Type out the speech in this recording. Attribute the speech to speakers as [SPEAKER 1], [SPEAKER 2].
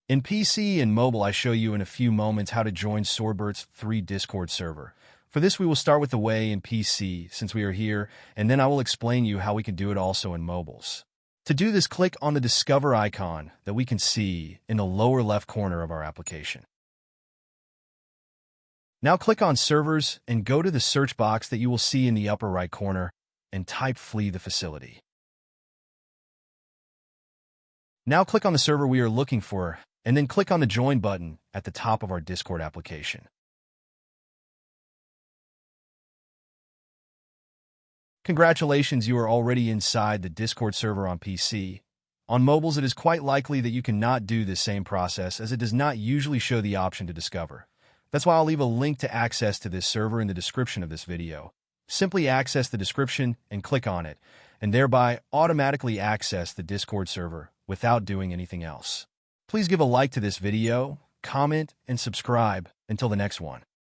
[SPEAKER 1] In PC and mobile, I show you in a few moments how to join Swordburst's 3 Discord server. For this, we will start with the way in PC, since we are here, and then I will explain you how we can do it also in mobiles. To do this, click on the Discover icon that we can see in the lower left corner of our application. Now click on Servers and go to the search box that you will see in the upper right corner and type Flee the facility. Now click on the server we are looking for and then click on the Join button at the top of our Discord application. Congratulations, you are already inside the Discord server on PC. On mobiles, it is quite likely that you cannot do this same process as it does not usually show the option to discover. That's why I'll leave a link to access to this server in the description of this video. Simply access the description and click on it, and thereby automatically access the Discord server without doing anything else. Please give a like to this video, comment, and subscribe. Until the next one.